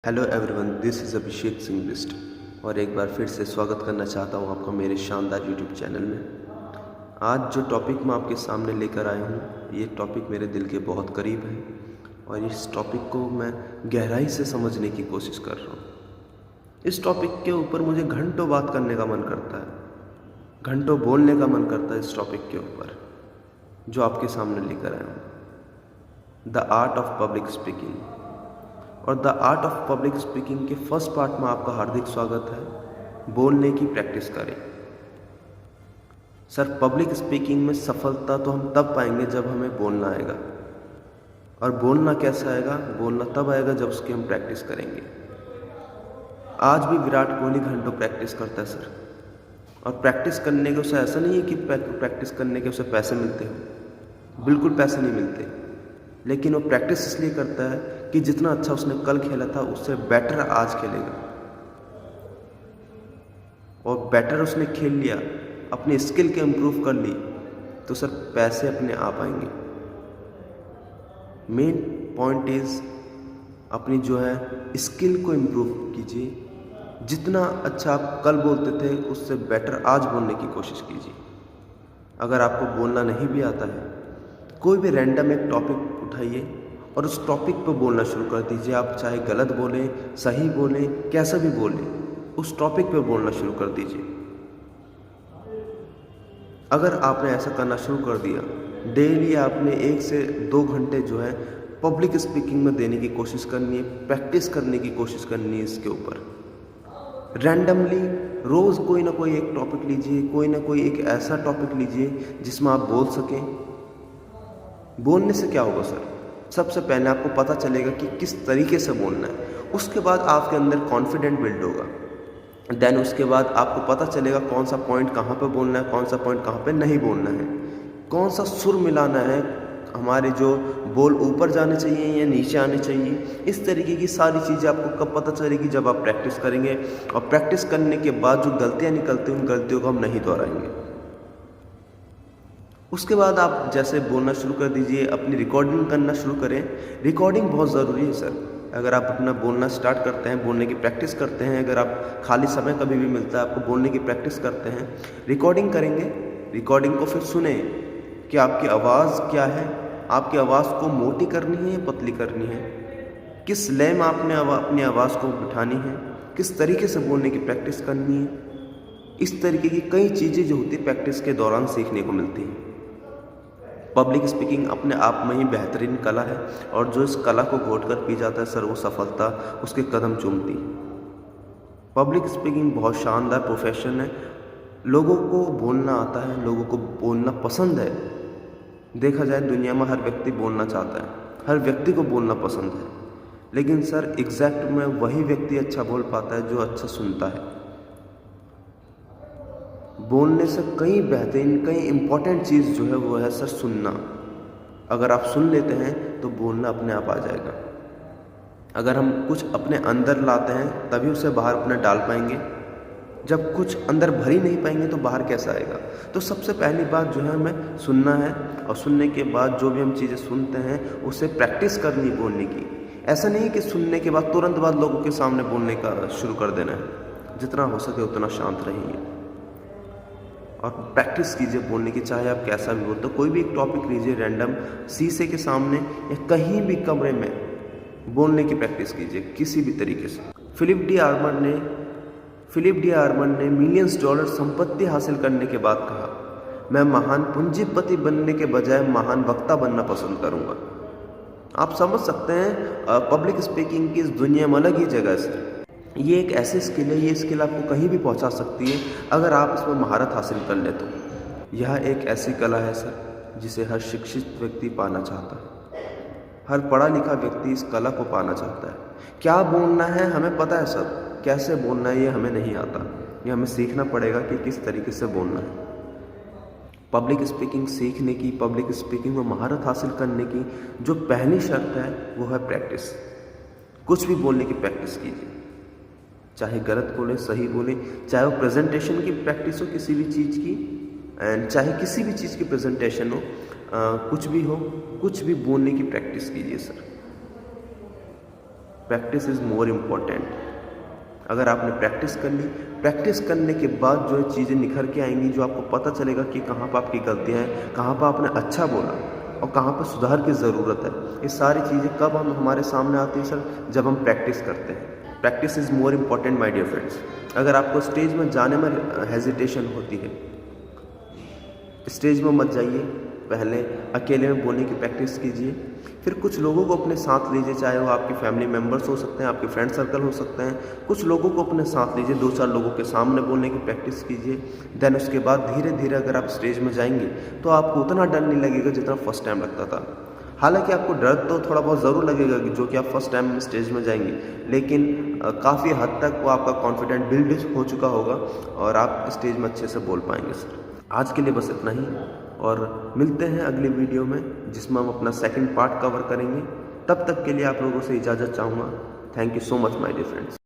Hello everyone, this is Abhishek Singh Bisht और एक बार फिर से स्वागत करना चाहता हूँ आपका मेरे शानदार यूट्यूब चैनल में। आज जो टॉपिक मैं आपके सामने लेकर आया हूँ, ये टॉपिक मेरे दिल के बहुत करीब है और इस टॉपिक को मैं गहराई से समझने की कोशिश कर रहा हूँ। इस टॉपिक के ऊपर मुझे घंटों बात करने का मन करता है, घंटों बोलने का मन करता है इस टॉपिक के ऊपर जो आपके सामने लेकर आया हूँ। The art of public speaking. और the art of public speaking के फर्स्ट पार्ट में आपका हार्दिक स्वागत है। बोलने की प्रैक्टिस करें। सर, पब्लिक स्पीकिंग में सफलता तो हम तब पाएंगे जब हमें बोलना आएगा। और बोलना कैसा आएगा? बोलना तब आएगा जब उसकी हम प्रैक्टिस करेंगे। आज भी विराट कोहली घंटों प्रैक्टिस करता है सर, और प्रैक्टिस करने के उसे ऐसा नहीं है कि प्रैक्टिस करने के उसे पैसे मिलते हो, बिल्कुल पैसे नहीं मिलते, लेकिन वो प्रैक्टिस इसलिए करता है कि जितना अच्छा उसने कल खेला था उससे बेटर आज खेलेगा। और बेटर उसने खेल लिया, अपनी स्किल के इम्प्रूव कर ली, तो सर पैसे अपने आप आएंगे। मेन पॉइंट इज अपनी जो है स्किल को इम्प्रूव कीजिए। जितना अच्छा आप कल बोलते थे उससे बेटर आज बोलने की कोशिश कीजिए। अगर आपको बोलना नहीं भी आता है, कोई भी रैंडम एक टॉपिक उठाइए और उस टॉपिक पर बोलना शुरू कर दीजिए। आप चाहे गलत बोलें, सही बोलें, कैसा भी बोलें, उस टॉपिक पर बोलना शुरू कर दीजिए। अगर आपने ऐसा करना शुरू कर दिया, डेली आपने 1 से 2 घंटे जो है पब्लिक स्पीकिंग में देने की कोशिश करनी है, प्रैक्टिस करने की कोशिश करनी है। इसके ऊपर रैंडमली रोज़ कोई ना कोई एक टॉपिक लीजिए, कोई ना कोई एक ऐसा टॉपिक लीजिए जिसमें आप बोल सकें। बोलने से क्या होगा सर? सबसे पहले आपको पता चलेगा कि किस तरीके से बोलना है। उसके बाद आपके अंदर कॉन्फिडेंट बिल्ड होगा। देन उसके बाद आपको पता चलेगा कौन सा पॉइंट कहाँ पे बोलना है, कौन सा पॉइंट कहाँ पे नहीं बोलना है, कौन सा सुर मिलाना है, हमारे जो बोल ऊपर जाने चाहिए या नीचे आने चाहिए। इस तरीके की सारी चीज़ें आपको कब पता चलेगी? जब आप प्रैक्टिस करेंगे। और प्रैक्टिस करने के बाद जो गलतियाँ निकलती हैं, उन गलतियों को हम नहीं दोहराएंगे। उसके बाद आप जैसे बोलना शुरू कर दीजिए, अपनी रिकॉर्डिंग करना शुरू करें। रिकॉर्डिंग बहुत ज़रूरी है सर। अगर आप अपना बोलना स्टार्ट करते हैं, बोलने की प्रैक्टिस करते हैं, अगर आप खाली समय कभी भी मिलता है आपको बोलने की प्रैक्टिस करते हैं, रिकॉर्डिंग करेंगे। रिकॉर्डिंग को फिर सुने कि आपकी आवाज़ क्या है, आपकी आवाज़ को मोटी करनी है या पतली करनी है, किस लय में आपने अपनी आवाज़ को बिठानी है, किस तरीके से बोलने की प्रैक्टिस करनी है। इस तरीके की कई चीज़ें जो होती है प्रैक्टिस के दौरान सीखने को मिलती हैं। पब्लिक स्पीकिंग अपने आप में ही बेहतरीन कला है, और जो इस कला को घोट कर पी जाता है सर, वो सफलता उसके कदम चूमती है। पब्लिक स्पीकिंग बहुत शानदार प्रोफेशन है। लोगों को बोलना आता है, लोगों को बोलना पसंद है। देखा जाए दुनिया में हर व्यक्ति बोलना चाहता है, हर व्यक्ति को बोलना पसंद है, लेकिन सर एग्जैक्ट में वही व्यक्ति अच्छा बोल पाता है जो अच्छा सुनता है। बोलने से कई बेहतरीन, कई इम्पोर्टेंट चीज़ जो है वो है सर सुनना। अगर आप सुन लेते हैं तो बोलना अपने आप आ जाएगा। अगर हम कुछ अपने अंदर लाते हैं तभी उसे बाहर अपने डाल पाएंगे। जब कुछ अंदर भर ही नहीं पाएंगे तो बाहर कैसा आएगा? तो सबसे पहली बात जो है हमें सुनना है, और सुनने के बाद जो भी हम चीज़ें सुनते हैं उसे प्रैक्टिस करनी बोलने की। ऐसा नहीं कि सुनने के बाद तुरंत बाद लोगों के सामने बोलने का शुरू कर देना है। जितना हो सके उतना शांत रहिए और प्रैक्टिस कीजिए बोलने की। चाहे आप कैसा भी बोलते हो, कोई भी एक टॉपिक लीजिए रैंडम, शीशे के सामने या कहीं भी कमरे में बोलने की प्रैक्टिस कीजिए किसी भी तरीके से। फिलिप डी आर्मंड ने मिलियंस डॉलर संपत्ति हासिल करने के बाद कहा, मैं महान पूंजीपति बनने के बजाय महान वक्ता बनना पसंद करूंगा। आप समझ सकते हैं पब्लिक स्पीकिंग की इस दुनिया में अलग ही जगह से ये एक ऐसी स्किल है, ये स्किल आपको कहीं भी पहुंचा सकती है अगर आप इसमें महारत हासिल कर ले तो। यह एक ऐसी कला है सर जिसे हर शिक्षित व्यक्ति पाना चाहता है, हर पढ़ा लिखा व्यक्ति इस कला को पाना चाहता है। क्या बोलना है हमें पता है सर, कैसे बोलना है ये हमें नहीं आता। ये हमें सीखना पड़ेगा कि किस तरीके से बोलना है। पब्लिक स्पीकिंग सीखने की, पब्लिक स्पीकिंग में महारत हासिल करने की जो पहली शर्त है वो है प्रैक्टिस। कुछ भी बोलने की प्रैक्टिस कीजिए, चाहे गलत बोले, सही बोले, चाहे वो प्रेजेंटेशन की प्रैक्टिस हो किसी भी चीज़ की, एंड चाहे किसी भी चीज़ की प्रेजेंटेशन हो, कुछ भी हो, कुछ भी बोलने की प्रैक्टिस कीजिए sir. Practice is more important. अगर आपने प्रैक्टिस कर ली, प्रैक्टिस करने के बाद जो है चीज़ें निखर के आएंगी, जो आपको पता चलेगा कि कहाँ पर आपकी गलतियाँ हैं, कहाँ पर आपने अच्छा बोला और कहाँ पर सुधार की ज़रूरत है। ये सारी चीज़ें कब हमारे सामने आती है सर? जब हम प्रैक्टिस करते हैं। Practice is more important my dear friends. अगर आपको स्टेज में जाने में हेजिटेशन होती है, स्टेज में मत जाइए, पहले अकेले में बोलने की प्रैक्टिस कीजिए, फिर कुछ लोगों को अपने साथ लीजिए, चाहे वो आपके फैमिली मेम्बर्स हो सकते हैं, आपके फ्रेंड सर्कल हो सकते हैं, कुछ लोगों को अपने साथ लीजिए, 2-4 लोगों के सामने बोलने की प्रैक्टिस कीजिए। देन उसके बाद धीरे धीरे अगर आप स्टेज में जाएंगे तो आपको उतना डर नहीं लगेगा जितना फर्स्ट टाइम लगता था। हालांकि आपको डर तो थोड़ा बहुत ज़रूर लगेगा कि जो कि आप फर्स्ट टाइम स्टेज में जाएंगे, लेकिन काफ़ी हद तक वो आपका कॉन्फिडेंट बिल्ड हो चुका होगा और आप स्टेज में अच्छे से बोल पाएंगे सर। आज के लिए बस इतना ही और मिलते हैं अगली वीडियो में, जिसमें हम अपना सेकंड पार्ट कवर करेंगे। तब तक के लिए आप लोगों से इजाज़त चाहूँगा। Thank you so much my dear friends.